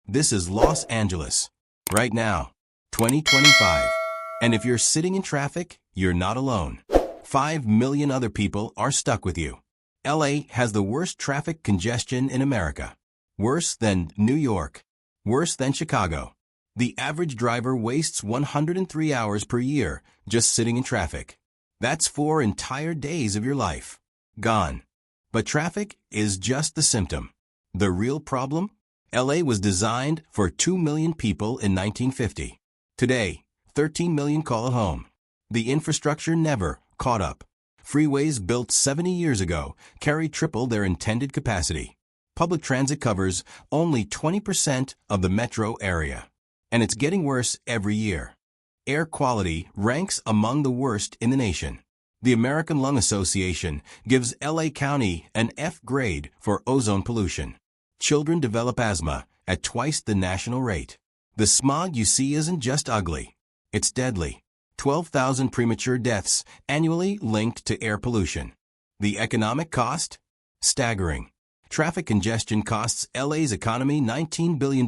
This is Los Angeles. Right now. 2025. And if you're sitting in traffic, you're not alone. 5 million other people are stuck with you. LA has the worst traffic congestion in America. Worse than New York. Worse than Chicago. The average driver wastes 103 hours per year just sitting in traffic. That's 4 entire days of your life. Gone. But traffic is just the symptom. The real problem? LA was designed for 2 million people in 1950. Today, 13 million call it home. The infrastructure never caught up. Freeways built 70 years ago carry triple their intended capacity. Public transit covers only 20% of the metro area. And it's getting worse every year. Air quality ranks among the worst in the nation. The American Lung Association gives LA County an F grade for ozone pollution. Children develop asthma at twice the national rate. The smog you see isn't just ugly. It's deadly. 12,000 premature deaths annually linked to air pollution. The economic cost? Staggering. Traffic congestion costs LA's economy $19 billion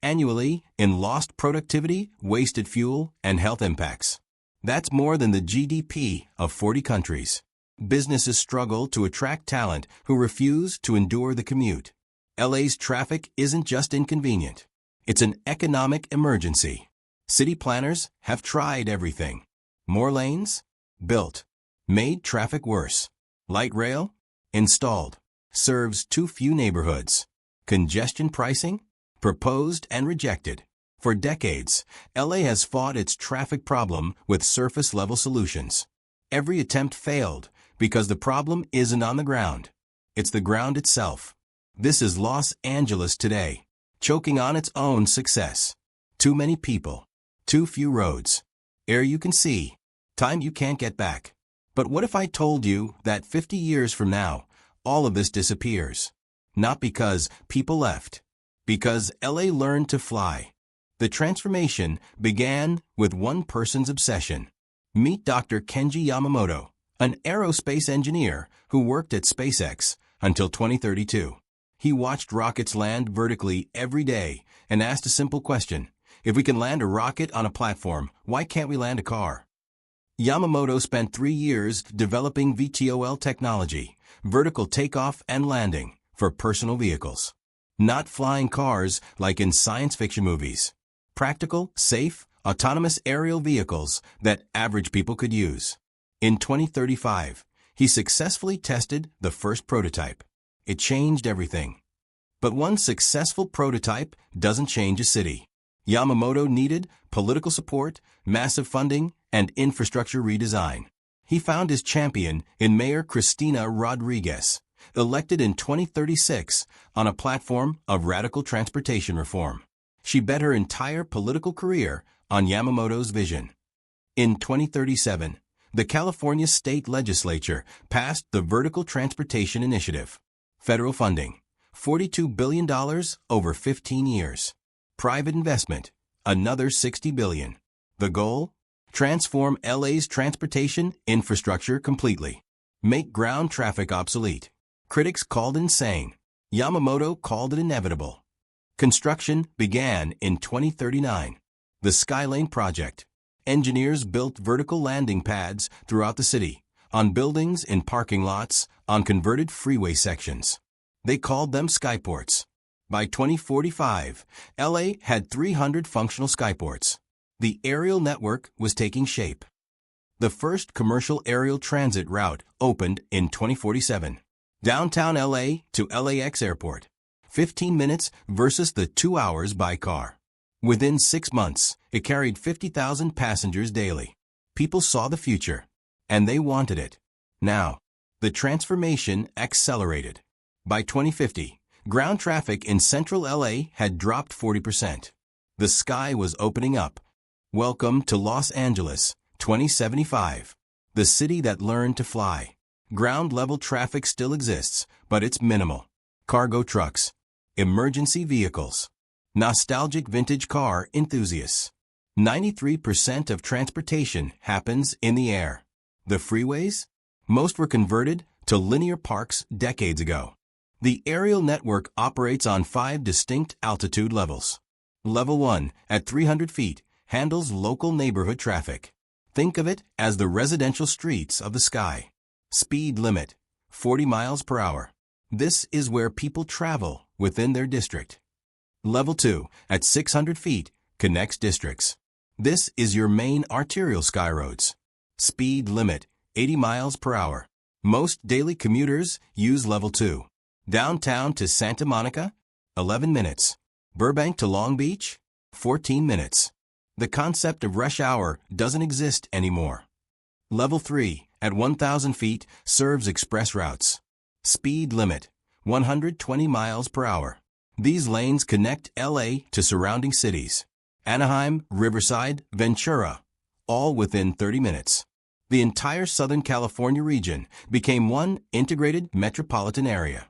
annually in lost productivity, wasted fuel, and health impacts. That's more than the GDP of 40 countries. Businesses struggle to attract talent who refuse to endure the commute. LA's traffic isn't just inconvenient. It's an economic emergency. City planners have tried everything. More lanes? Built. Made traffic worse. Light rail? Installed. Serves too few neighborhoods. Congestion pricing? Proposed and rejected. For decades, LA has fought its traffic problem with surface-level solutions. Every attempt failed because the problem isn't on the ground. It's the ground itself. This is Los Angeles today, choking on its own success. Too many people. Too few roads. Air you can see. Time you can't get back. But what if I told you that 50 years from now, all of this disappears? Not because people left. Because LA learned to fly. The transformation began with one person's obsession. Meet Dr. Kenji Yamamoto, an aerospace engineer who worked at SpaceX until 2032. He watched rockets land vertically every day and asked a simple question. If we can land a rocket on a platform, why can't we land a car? Yamamoto spent 3 years developing VTOL technology, vertical takeoff and landing, for personal vehicles. Not flying cars like in science fiction movies. Practical, safe, autonomous aerial vehicles that average people could use. In 2035, he successfully tested the first prototype. It changed everything. But one successful prototype doesn't change a city. Yamamoto needed political support, massive funding, and infrastructure redesign. He found his champion in Mayor Cristina Rodriguez, elected in 2036 on a platform of radical transportation reform. She bet her entire political career on Yamamoto's vision. In 2037, the California State Legislature passed the Vertical Transportation Initiative. Federal funding, $42 billion over 15 years. Private investment, another $60 billion. The goal? Transform LA's transportation infrastructure completely. Make ground traffic obsolete. Critics called it insane. Yamamoto called it inevitable. Construction began in 2039. The Skylane project. Engineers built vertical landing pads throughout the city, on buildings, in parking lots, on converted freeway sections. They called them skyports. By 2045, LA had 300 functional skyports. The aerial network was taking shape. The first commercial aerial transit route opened in 2047. Downtown LA to LAX Airport. 15 minutes versus the 2 hours by car. Within 6 months, it carried 50,000 passengers daily. People saw the future, and they wanted it. Now, the transformation accelerated. By 2050, ground traffic in central LA had dropped 40%. The sky was opening up. Welcome to Los Angeles, 2075. The city that learned to fly. Ground-level traffic still exists, but it's minimal. Cargo trucks. Emergency vehicles. Nostalgic vintage car enthusiasts. 93% of transportation happens in the air. The freeways? Most were converted to linear parks decades ago. The aerial network operates on 5 distinct altitude levels. Level 1, at 300 feet, handles local neighborhood traffic. Think of it as the residential streets of the sky. Speed limit, 40 miles per hour. This is where people travel within their district. Level 2, at 600 feet, connects districts. This is your main arterial sky roads. Speed limit, 80 miles per hour. Most daily commuters use Level 2. Downtown to Santa Monica, 11 minutes. Burbank to Long Beach, 14 minutes. The concept of rush hour doesn't exist anymore. Level 3, at 1,000 feet, serves express routes. Speed limit, 120 miles per hour. These lanes connect LA to surrounding cities. Anaheim, Riverside, Ventura, all within 30 minutes. The entire Southern California region became one integrated metropolitan area.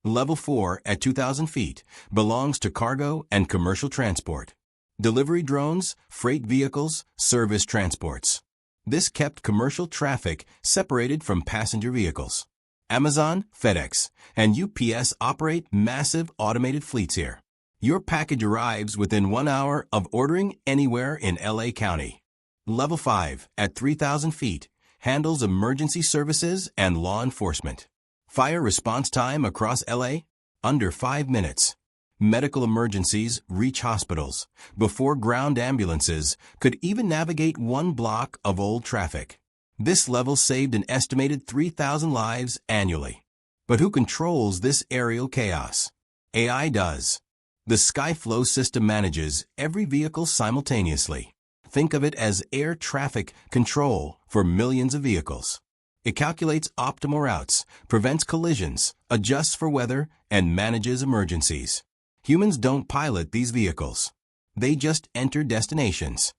Level 4, at 2,000 feet, belongs to cargo and commercial transport. Delivery drones, freight vehicles, service transports. This kept commercial traffic separated from passenger vehicles. Amazon, FedEx, and UPS operate massive automated fleets here. Your package arrives within 1 hour of ordering anywhere in LA County. Level 5, at 3,000 feet, handles emergency services and law enforcement. Fire response time across LA? Under 5 minutes. Medical emergencies reach hospitals before ground ambulances could even navigate 1 block of old traffic. This level saved an estimated 3,000 lives annually. But who controls this aerial chaos? AI does. The SkyFlow system manages every vehicle simultaneously. Think of it as air traffic control for millions of vehicles. It calculates optimal routes, prevents collisions, adjusts for weather, and manages emergencies. Humans don't pilot these vehicles. They just enter destinations.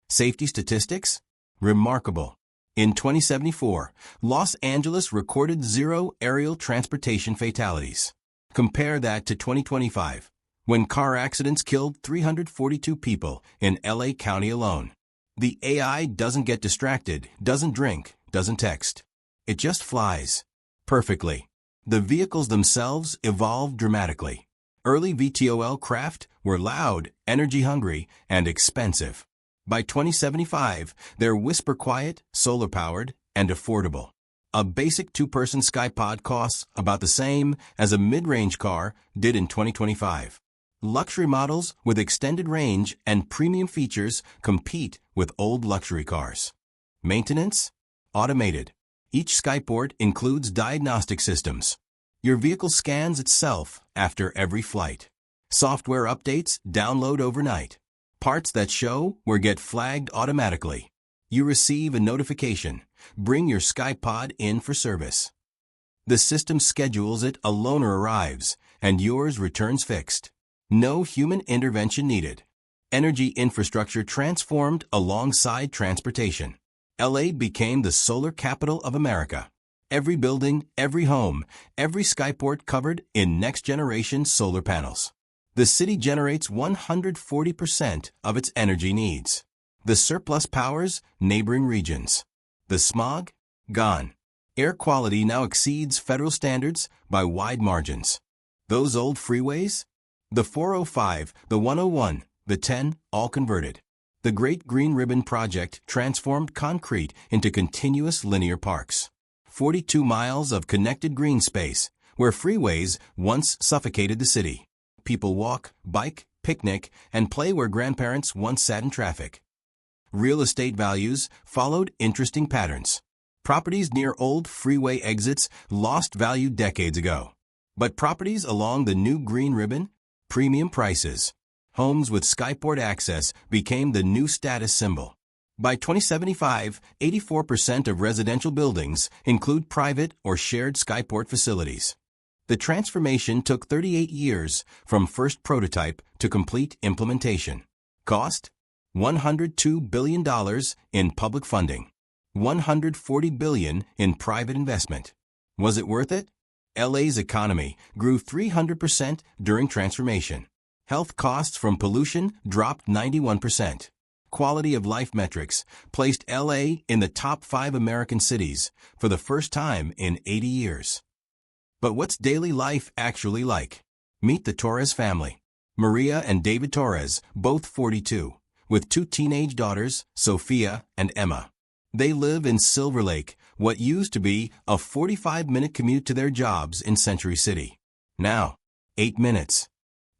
Safety statistics? Remarkable. In 2074, Los Angeles recorded 0 aerial transportation fatalities. Compare that to 2025, when car accidents killed 342 people in LA County alone. The AI doesn't get distracted, doesn't drink, doesn't text. It just flies. Perfectly. The vehicles themselves evolved dramatically. Early VTOL craft were loud, energy-hungry, and expensive. By 2075, they're whisper-quiet, solar-powered, and affordable. A basic 2-person Skypod costs about the same as a mid-range car did in 2025. Luxury models with extended range and premium features compete with old luxury cars. Maintenance? Automated. Each Skyport includes diagnostic systems. Your vehicle scans itself after every flight. Software updates download overnight. Parts that show or get flagged automatically. You receive a notification. Bring your Skypod in for service. The system schedules it, a loaner arrives, and yours returns fixed. No human intervention needed. Energy infrastructure transformed alongside transportation. LA became the solar capital of America. Every building, every home, every Skyport covered in next-generation solar panels. The city generates 140% of its energy needs. The surplus powers neighboring regions. The smog? Gone. Air quality now exceeds federal standards by wide margins. Those old freeways? The 405, the 101, the 10, all converted. The Great Green Ribbon Project transformed concrete into continuous linear parks. 42 miles of connected green space, where freeways once suffocated the city. People walk, bike, picnic, and play where grandparents once sat in traffic. Real estate values followed interesting patterns. Properties near old freeway exits lost value decades ago. But properties along the new Green Ribbon? Premium prices. Homes with Skyport access became the new status symbol. By 2075, 84% of residential buildings include private or shared Skyport facilities. The transformation took 38 years from first prototype to complete implementation. Cost? $102 billion in public funding. $140 billion in private investment. Was it worth it? LA's economy grew 300% during transformation. Health costs from pollution dropped 91%. Quality of life metrics placed LA in the top 5 American cities for the first time in 80 years. But what's daily life actually like? Meet the Torres family. Maria and David Torres, both 42, with two teenage daughters, Sophia and Emma. They live in Silver Lake, what used to be a 45-minute commute to their jobs in Century City. Now, 8 minutes.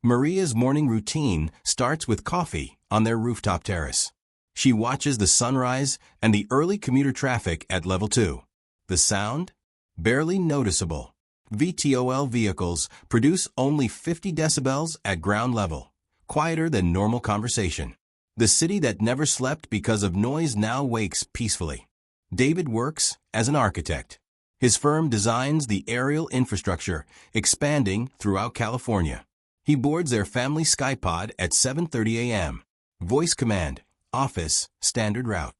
Maria's morning routine starts with coffee on their rooftop terrace. She watches the sunrise and the early commuter traffic at level 2. The sound? Barely noticeable. VTOL vehicles produce only 50 decibels at ground level, quieter than normal conversation. The city that never slept because of noise now wakes peacefully. David works as an architect. His firm designs the aerial infrastructure, expanding throughout California. He boards their family Skypod at 7:30 a.m. Voice command, office, standard route.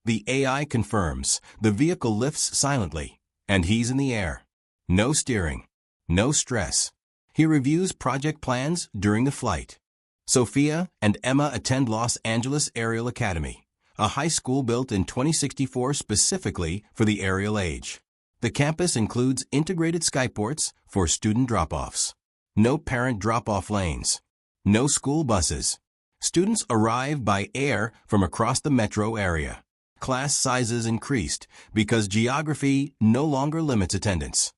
The AI confirms the vehicle lifts silently, and he's in the air. No steering, no stress. He reviews project plans during the flight. Sophia and Emma attend Los Angeles Aerial Academy, a high school built in 2064 specifically for the aerial age. The campus includes integrated skyports for student drop-offs. No parent drop-off lanes. No school buses. Students arrive by air from across the metro area. Class sizes increased because geography no longer limits attendance.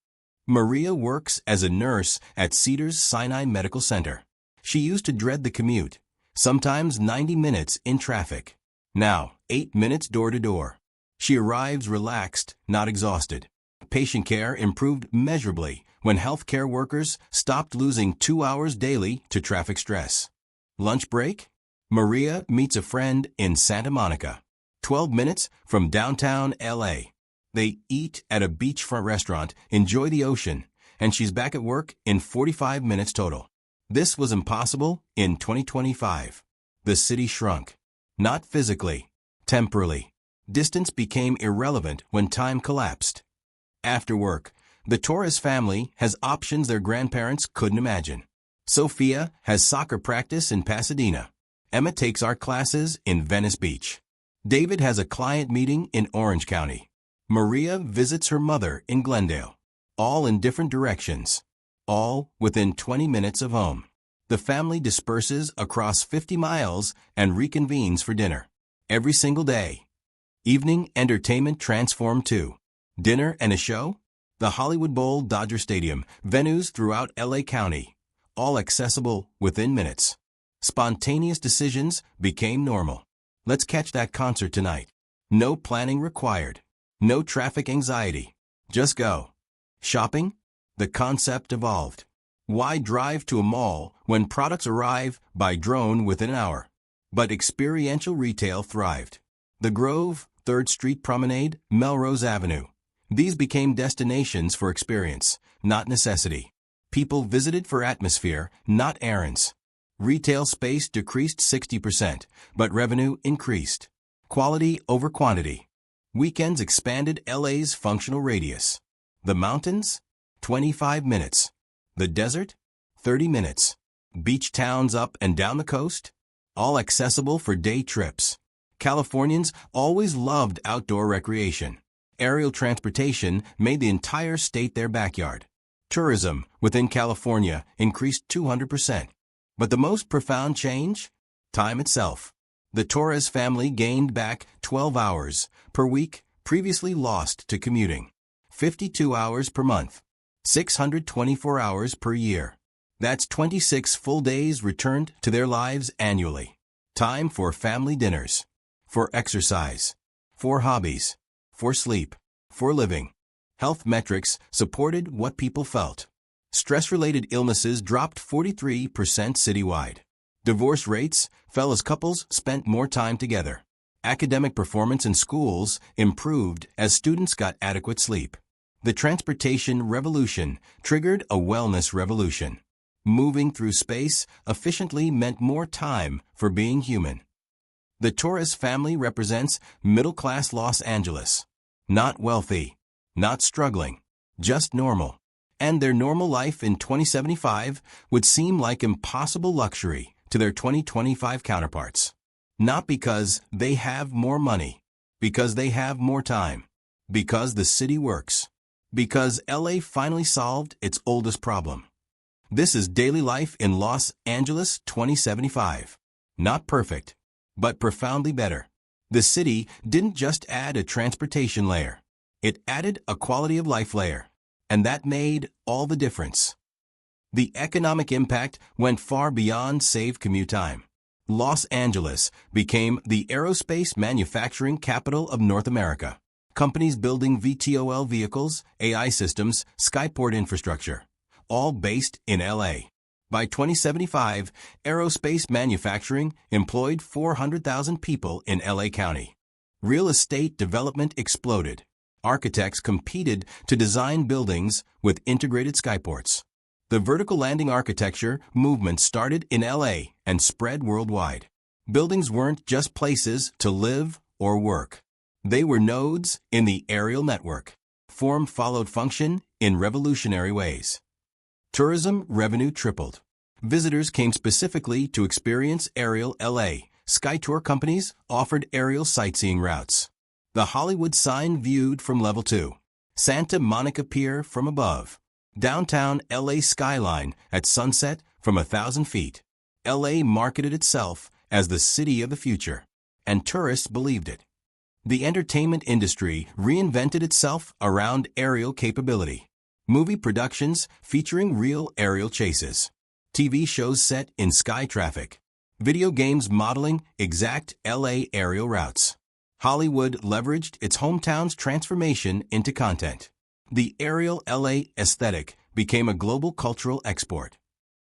Maria works as a nurse at Cedars-Sinai Medical Center. She used to dread the commute, sometimes 90 minutes in traffic. Now, 8 minutes door-to-door. She arrives relaxed, not exhausted. Patient care improved measurably when healthcare workers stopped losing 2 hours daily to traffic stress. Lunch break? Maria meets a friend in Santa Monica, 12 minutes from downtown LA. They eat at a beachfront restaurant, enjoy the ocean, and she's back at work in 45 minutes total. This was impossible in 2025. The city shrunk. Not physically, temporally. Distance became irrelevant when time collapsed. After work, the Torres family has options their grandparents couldn't imagine. Sophia has soccer practice in Pasadena. Emma takes art classes in Venice Beach. David has a client meeting in Orange County. Maria visits her mother in Glendale. All in different directions. All within 20 minutes of home. The family disperses across 50 miles and reconvenes for dinner. Every single day. Evening entertainment transformed too. Dinner and a show? The Hollywood Bowl, Dodger Stadium, venues throughout LA County. All accessible within minutes. Spontaneous decisions became normal. Let's catch that concert tonight. No planning required. No traffic anxiety. Just go. Shopping? The concept evolved. Why drive to a mall when products arrive by drone within an hour? But experiential retail thrived. The Grove, 3rd Street Promenade, Melrose Avenue. These became destinations for experience, not necessity. People visited for atmosphere, not errands. Retail space decreased 60%, but revenue increased. Quality over quantity. Weekends expanded LA's functional radius. The mountains? 25 minutes. The desert? 30 minutes. Beach towns up and down the coast? All accessible for day trips. Californians always loved outdoor recreation. Aerial transportation made the entire state their backyard. Tourism within California increased 200%. But the most profound change? Time itself. The Torres family gained back 12 hours per week previously lost to commuting. 52 hours per month. 624 hours per year. That's 26 full days returned to their lives annually. Time for family dinners. For exercise. For hobbies. For sleep. For living. Health metrics supported what people felt. Stress-related illnesses dropped 43% citywide. Divorce rates fell as couples spent more time together. Academic performance in schools improved as students got adequate sleep. The transportation revolution triggered a wellness revolution. Moving through space efficiently meant more time for being human. The Torres family represents middle-class Los Angeles. Not wealthy, not struggling, just normal. And their normal life in 2075 would seem like impossible luxury to their 2025 counterparts. Not because they have more money, because they have more time, because the city works. Because LA finally solved its oldest problem. This is daily life in Los Angeles 2075. Not perfect, but profoundly better. The city didn't just add a transportation layer. It added a quality of life layer. And that made all the difference. The economic impact went far beyond save commute time. Los Angeles became the aerospace manufacturing capital of North America. Companies building VTOL vehicles, AI systems, skyport infrastructure, all based in LA. By 2075, aerospace manufacturing employed 400,000 people in LA County. Real estate development exploded. Architects competed to design buildings with integrated skyports. The vertical landing architecture movement started in LA and spread worldwide. Buildings weren't just places to live or work. They were nodes in the aerial network. Form followed function in revolutionary ways. Tourism revenue tripled. Visitors came specifically to experience aerial LA. Skytour companies offered aerial sightseeing routes. The Hollywood sign viewed from level 2. Santa Monica Pier from above. Downtown LA skyline at sunset from 1,000 feet. LA marketed itself as the city of the future, and tourists believed it. The entertainment industry reinvented itself around aerial capability. Movie productions featuring real aerial chases. TV shows set in sky traffic. Video games modeling exact LA aerial routes. Hollywood leveraged its hometown's transformation into content. The aerial LA aesthetic became a global cultural export.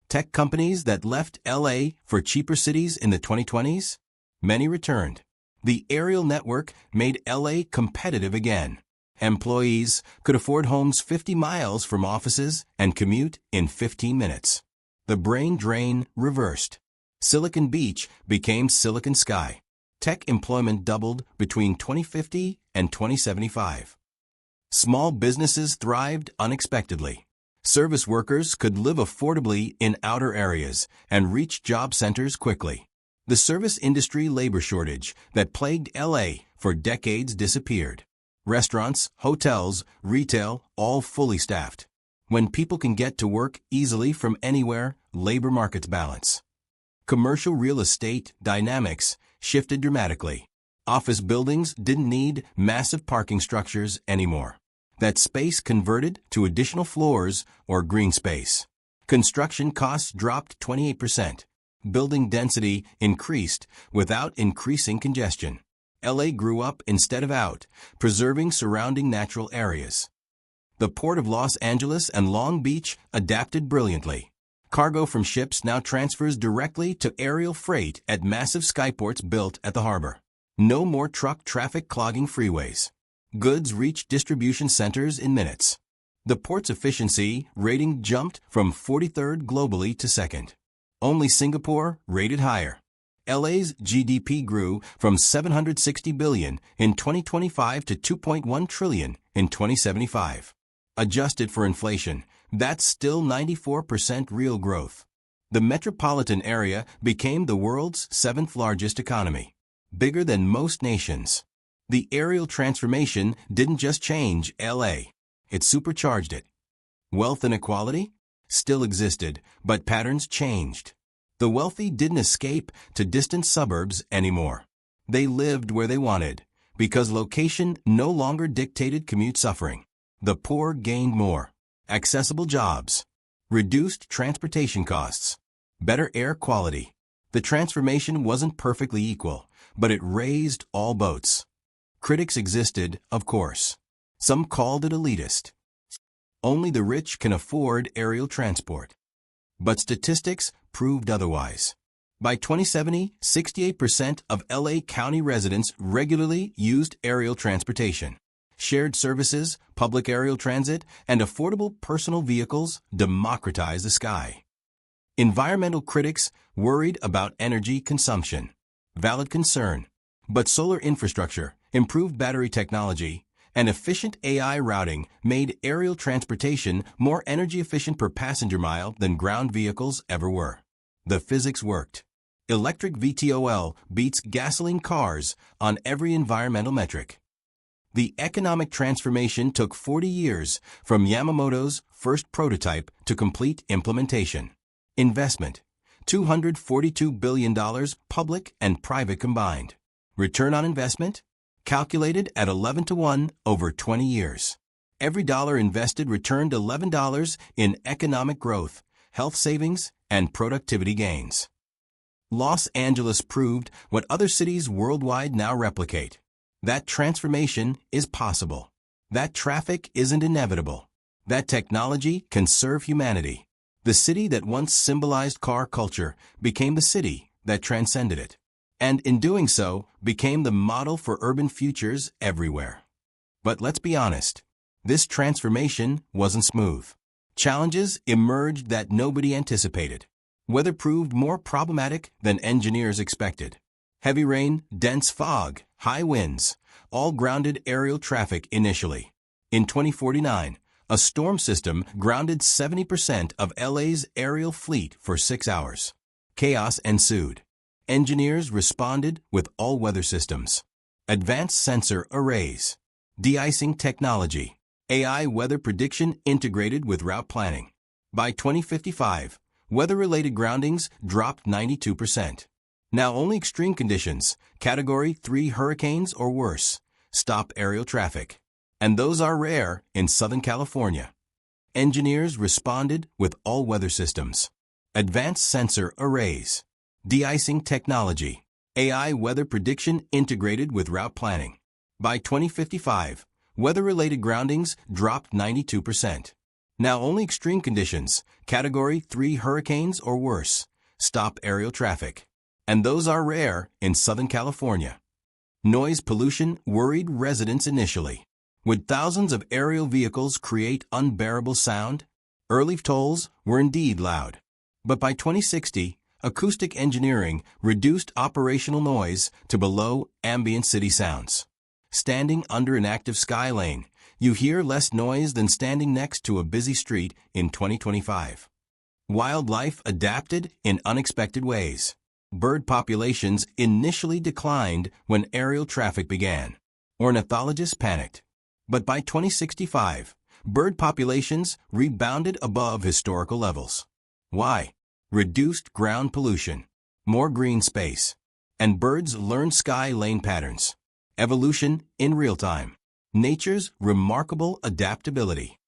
Tech companies that left LA for cheaper cities in the 2020s? Many returned. The aerial network made LA competitive again. Employees could afford homes 50 miles from offices and commute in 15 minutes. The brain drain reversed. Silicon Beach became Silicon Sky. Tech employment doubled between 2050 and 2075. Small businesses thrived unexpectedly. Service workers could live affordably in outer areas and reach job centers quickly. The service industry labor shortage that plagued LA for decades disappeared. Restaurants, hotels, retail, all fully staffed. When people can get to work easily from anywhere, labor markets balance. Commercial real estate dynamics shifted dramatically. Office buildings didn't need massive parking structures anymore. That space converted to additional floors or green space. Construction costs dropped 28%. Building density increased without increasing congestion. LA grew up instead of out, preserving surrounding natural areas. The Port of Los Angeles and Long Beach adapted brilliantly. Cargo from ships now transfers directly to aerial freight at massive skyports built at the harbor. No more truck traffic clogging freeways. Goods reach distribution centers in minutes. The port's efficiency rating jumped from 43rd globally to 2nd. Only Singapore rated higher. LA's GDP grew from $760 billion in 2025 to $2.1 trillion in 2075. Adjusted for inflation, that's still 94% real growth. The metropolitan area became the world's 7th largest economy, bigger than most nations. The aerial transformation didn't just change LA, it supercharged it. Wealth inequality still existed, but patterns changed. The wealthy didn't escape to distant suburbs anymore. They lived where they wanted, because location no longer dictated commute suffering. The poor gained more. Accessible jobs, reduced transportation costs, better air quality. The transformation wasn't perfectly equal, but it raised all boats. Critics existed, of course. Some called it elitist. Only the rich can afford aerial transport. But statistics proved otherwise. By 2070, 68% of LA County residents regularly used aerial transportation. Shared services, public aerial transit, and affordable personal vehicles democratize the sky. Environmental critics worried about energy consumption. Valid concern. But solar infrastructure, improved battery technology, and efficient AI routing made aerial transportation more energy efficient per passenger mile than ground vehicles ever were. The physics worked. Electric VTOL beats gasoline cars on every environmental metric. The economic transformation took 40 years from Yamamoto's first prototype to complete implementation. Investment: $242 billion, public and private combined. Return on investment? Calculated at 11 to 1 over 20 years. Every dollar invested returned $11 in economic growth, health savings, and productivity gains. Los Angeles proved what other cities worldwide now replicate: that transformation is possible, that traffic isn't inevitable, that technology can serve humanity. The city that once symbolized car culture became the city that transcended it, and in doing so, became the model for urban futures everywhere. But let's be honest, this transformation wasn't smooth. Challenges emerged that nobody anticipated. Weather proved more problematic than engineers expected. Heavy rain, dense fog, high winds, all grounded aerial traffic initially. In 2049, a storm system grounded 70% of LA's aerial fleet for 6 hours. Chaos ensued. Engineers responded with all-weather systems, advanced sensor arrays, de-icing technology, AI weather prediction integrated with route planning. By 2055, weather-related groundings dropped 92%. Now only extreme conditions, Category 3 hurricanes or worse, stop aerial traffic. And those are rare in Southern California. Engineers responded with all-weather systems, advanced sensor arrays, de-icing technology, AI weather prediction integrated with route planning. By 2055, weather-related groundings dropped 92%. Now only extreme conditions, Category 3 hurricanes or worse, stop aerial traffic. And those are rare in Southern California. Noise pollution worried residents initially. Would thousands of aerial vehicles create unbearable sound? Early tolls were indeed loud. But by 2060, acoustic engineering reduced operational noise to below ambient city sounds. Standing under an active sky lane, you hear less noise than standing next to a busy street in 2025. Wildlife adapted in unexpected ways. Bird populations initially declined when aerial traffic began. Ornithologists panicked. But by 2065, bird populations rebounded above historical levels. Why? Reduced ground pollution, more green space, and birds learned sky lane patterns. Evolution in real time. Nature's remarkable adaptability.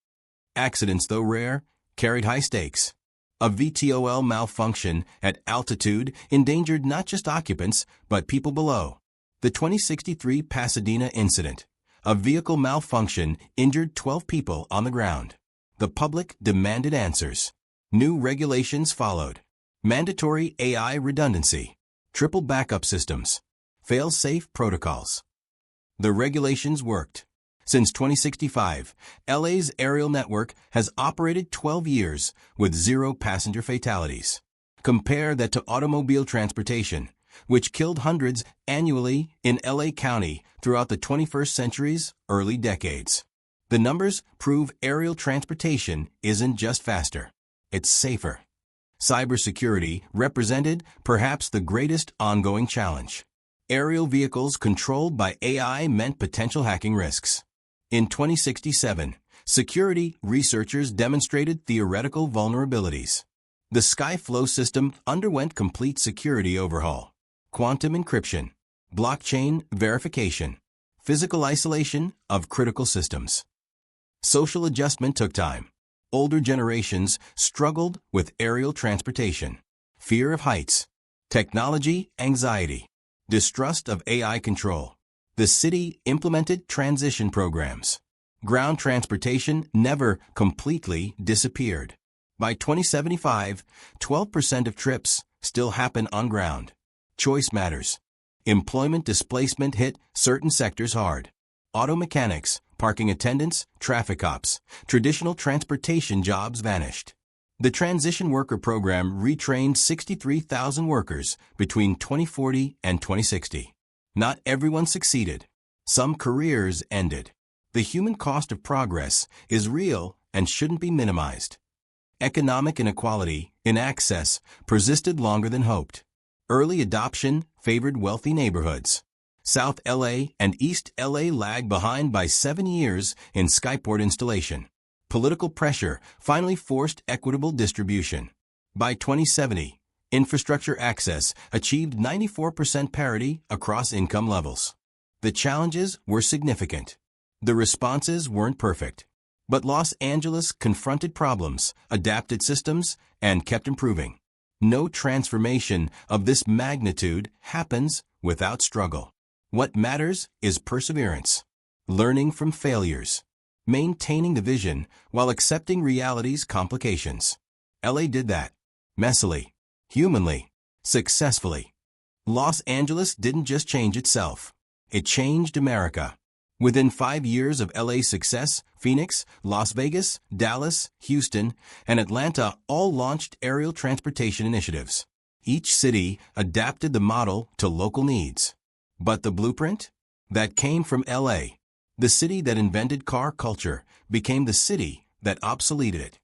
Accidents, though rare, carried high stakes. A VTOL malfunction at altitude endangered not just occupants, but people below. The 2063 Pasadena incident. A vehicle malfunction injured 12 people on the ground. The public demanded answers. New regulations followed. Mandatory AI redundancy. Triple backup systems. Fail-safe protocols. The regulations worked. Since 2065, LA's aerial network has operated 12 years with 0 passenger fatalities. Compare that to automobile transportation, which killed hundreds annually in LA County throughout the 21st century's early decades. The numbers prove aerial transportation isn't just faster, it's safer. Cybersecurity represented perhaps the greatest ongoing challenge. Aerial vehicles controlled by AI meant potential hacking risks. In 2067, security researchers demonstrated theoretical vulnerabilities. The SkyFlow system underwent complete security overhaul. Quantum encryption, blockchain verification, physical isolation of critical systems. Social adjustment took time. Older generations struggled with aerial transportation, fear of heights, technology anxiety, distrust of AI control. The city implemented transition programs. Ground transportation never completely disappeared. By 2075, 12% of trips still happen on ground. Choice matters. Employment displacement hit certain sectors hard. Auto mechanics, parking attendants, traffic cops, traditional transportation jobs vanished. The Transition Worker Program retrained 63,000 workers between 2040 and 2060. Not everyone succeeded. Some careers ended. The human cost of progress is real and shouldn't be minimized. Economic inequality in access persisted longer than hoped. Early adoption favored wealthy neighborhoods. South LA and East LA lag behind by 7 years in skyport installation. Political pressure finally forced equitable distribution. By 2070, infrastructure access achieved 94% parity across income levels. The challenges were significant. The responses weren't perfect. But Los Angeles confronted problems, adapted systems, and kept improving. No transformation of this magnitude happens without struggle. What matters is perseverance, learning from failures, maintaining the vision while accepting reality's complications. LA did that. Messily, humanly, successfully. Los Angeles didn't just change itself. It changed America. Within 5 years of LA's success, Phoenix, Las Vegas, Dallas, Houston, and Atlanta all launched aerial transportation initiatives. Each city adapted the model to local needs. But the blueprint? That came from LA. The city that invented car culture became the city that obsoleted it.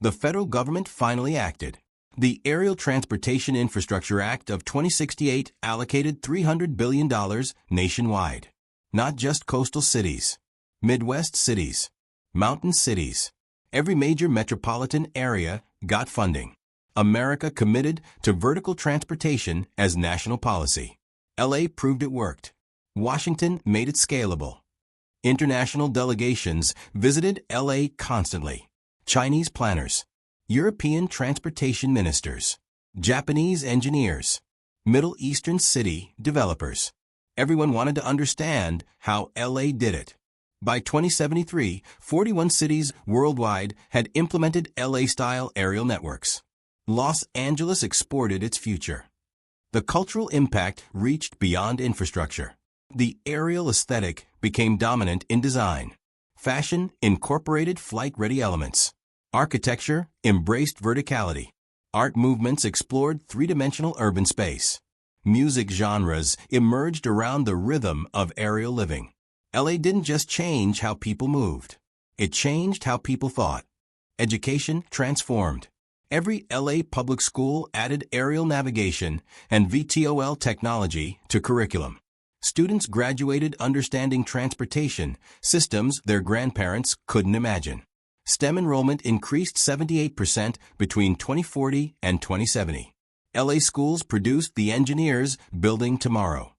The federal government finally acted. The Aerial Transportation Infrastructure Act of 2068 allocated $300 billion nationwide. Not just coastal cities, Midwest cities, mountain cities. Every major metropolitan area got funding. America committed to vertical transportation as national policy. LA proved it worked. Washington made it scalable. International delegations visited LA constantly. Chinese planners, European transportation ministers, Japanese engineers, Middle Eastern city developers. Everyone wanted to understand how LA did it. By 2073, 41 cities worldwide had implemented LA-style aerial networks. Los Angeles exported its future. The cultural impact reached beyond infrastructure. The aerial aesthetic became dominant in design. Fashion incorporated flight-ready elements. Architecture embraced verticality. Art movements explored three-dimensional urban space. Music genres emerged around the rhythm of aerial living. LA didn't just change how people moved. It changed how people thought. Education transformed. Every LA public school added aerial navigation and VTOL technology to curriculum. Students graduated understanding transportation systems their grandparents couldn't imagine. STEM enrollment increased 78% between 2040 and 2070. LA schools produced the engineers building tomorrow.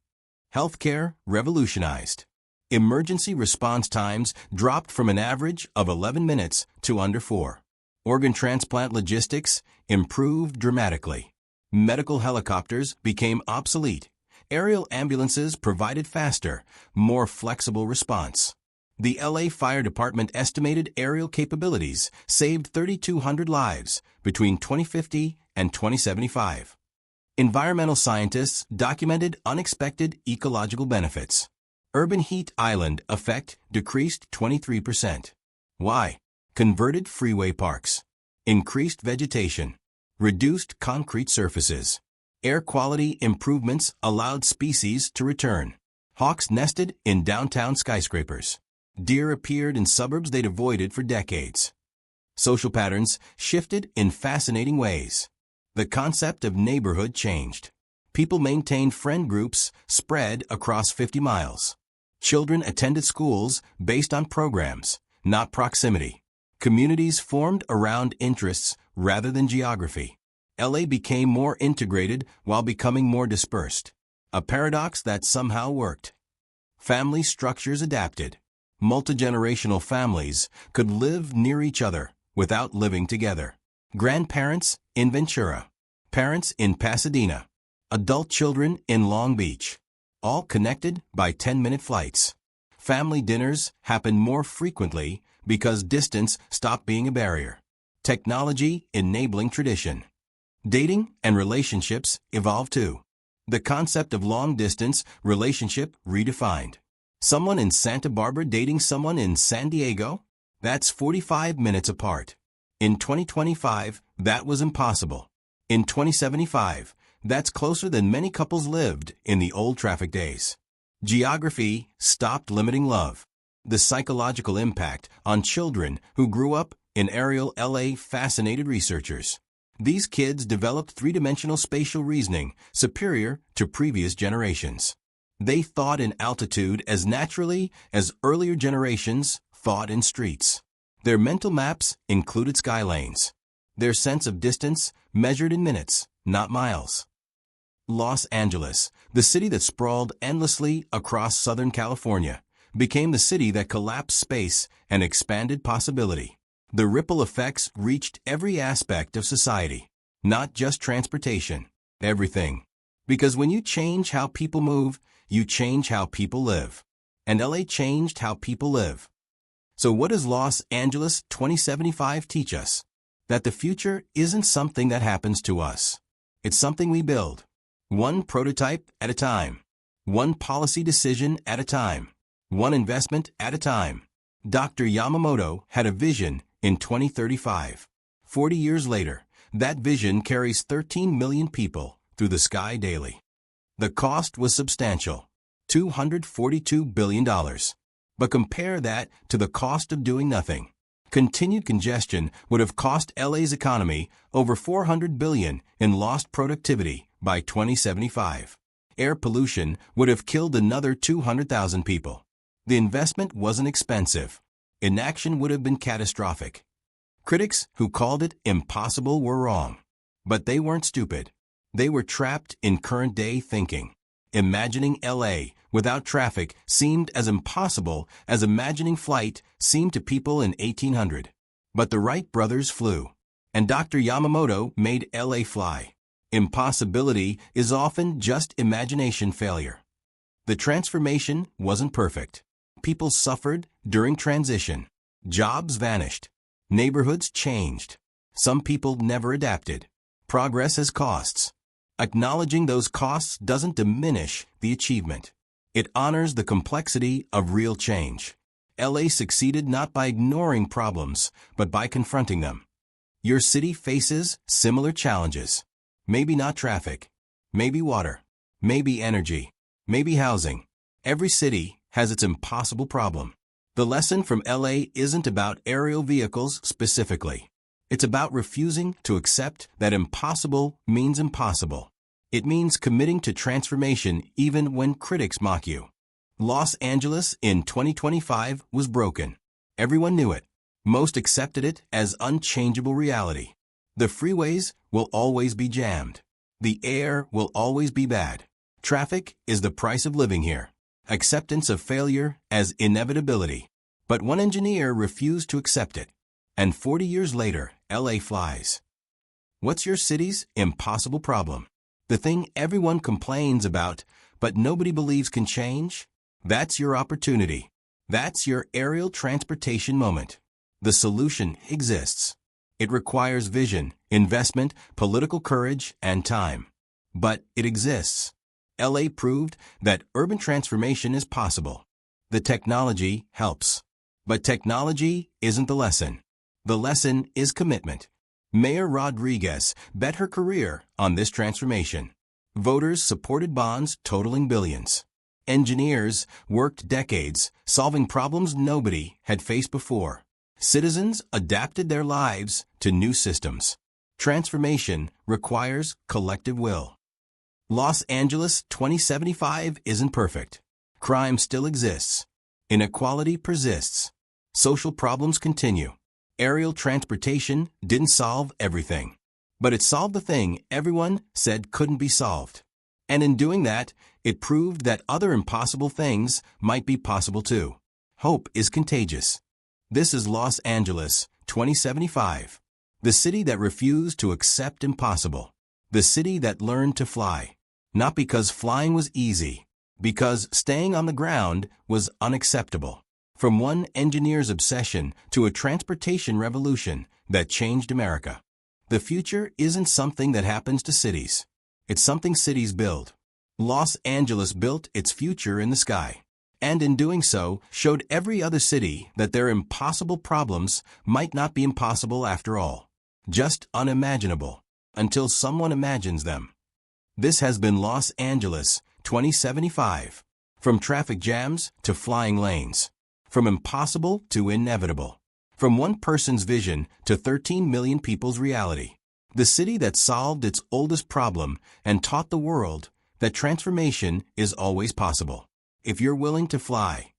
Healthcare revolutionized. Emergency response times dropped from an average of 11 minutes to under 4. Organ transplant logistics improved dramatically. Medical helicopters became obsolete. Aerial ambulances provided faster, more flexible response. The LA Fire Department estimated aerial capabilities saved 3,200 lives between 2050 and 2075. Environmental scientists documented unexpected ecological benefits. Urban heat island effect decreased 23%. Why? Converted freeway parks. Increased vegetation. Reduced concrete surfaces. Air quality improvements allowed species to return. Hawks nested in downtown skyscrapers. Deer appeared in suburbs they'd avoided for decades. Social patterns shifted in fascinating ways. The concept of neighborhood changed. People maintained friend groups spread across 50 miles. Children attended schools based on programs, not proximity. Communities formed around interests rather than geography. LA became more integrated while becoming more dispersed. A paradox that somehow worked. Family structures adapted. Multi-generational families could live near each other without living together. Grandparents in Ventura, parents in Pasadena, adult children in Long Beach, all connected by 10-minute flights. Family dinners happened more frequently because distance stopped being a barrier. Technology enabling tradition. Dating and relationships evolved too. The concept of long-distance relationship redefined. Someone in Santa Barbara dating someone in San Diego? That's 45 minutes apart. In 2025, that was impossible. In 2075, that's closer than many couples lived in the old traffic days. Geography stopped limiting love. The psychological impact on children who grew up in aerial LA fascinated researchers. These kids developed three-dimensional spatial reasoning superior to previous generations. They thought in altitude as naturally as earlier generations thought in streets. Their mental maps included sky lanes. Their sense of distance measured in minutes, not miles. Los Angeles, the city that sprawled endlessly across Southern California, became the city that collapsed space and expanded possibility. The ripple effects reached every aspect of society, not just transportation, everything. Because when you change how people move, you change how people live. And LA changed how people live. So what does Los Angeles 2075 teach us? That the future isn't something that happens to us. It's something we build. One prototype at a time. One policy decision at a time. One investment at a time. Dr. Yamamoto had a vision in 2035. 40 years later, that vision carries 13 million people through the sky daily. The cost was substantial, $242 billion. But compare that to the cost of doing nothing. Continued congestion would have cost LA's economy over $400 billion in lost productivity by 2075. Air pollution would have killed another 200,000 people. The investment wasn't expensive. Inaction would have been catastrophic. Critics who called it impossible were wrong. But they weren't stupid. They were trapped in current-day thinking. Imagining LA without traffic seemed as impossible as imagining flight seemed to people in 1800. But the Wright brothers flew, and Dr. Yamamoto made LA fly. Impossibility is often just imagination failure. The transformation wasn't perfect. People suffered during transition. Jobs vanished. Neighborhoods changed. Some people never adapted. Progress has costs. Acknowledging those costs doesn't diminish the achievement. It honors the complexity of real change. LA succeeded not by ignoring problems, but by confronting them. Your city faces similar challenges. Maybe not traffic. Maybe water. Maybe energy. Maybe housing. Every city has its impossible problem. The lesson from LA isn't about aerial vehicles specifically. It's about refusing to accept that impossible means impossible. It means committing to transformation even when critics mock you. Los Angeles in 2025 was broken. Everyone knew it. Most accepted it as unchangeable reality. The freeways will always be jammed. The air will always be bad. Traffic is the price of living here. Acceptance of failure as inevitability. But one engineer refused to accept it. And 40 years later, LA flies. What's your city's impossible problem? The thing everyone complains about, but nobody believes can change? That's your opportunity. That's your aerial transportation moment. The solution exists. It requires vision, investment, political courage, and time. But it exists. LA proved that urban transformation is possible. The technology helps. But technology isn't the lesson. The lesson is commitment. Mayor Rodriguez bet her career on this transformation. Voters supported bonds totaling billions. Engineers worked decades, solving problems nobody had faced before. Citizens adapted their lives to new systems. Transformation requires collective will. Los Angeles 2075 isn't perfect. Crime still exists. Inequality persists. Social problems continue. Aerial transportation didn't solve everything. But it solved the thing everyone said couldn't be solved. And in doing that, it proved that other impossible things might be possible too. Hope is contagious. This is Los Angeles 2075. The city that refused to accept impossible. The city that learned to fly. Not because flying was easy, because staying on the ground was unacceptable. From one engineer's obsession to a transportation revolution that changed America. The future isn't something that happens to cities. It's something cities build. Los Angeles built its future in the sky. And in doing so, showed every other city that their impossible problems might not be impossible after all. Just unimaginable. Until someone imagines them. This has been Los Angeles 2075. From traffic jams to flying lanes. From impossible to inevitable. From one person's vision to 13 million people's reality. The city that solved its oldest problem and taught the world that transformation is always possible. If you're willing to fly,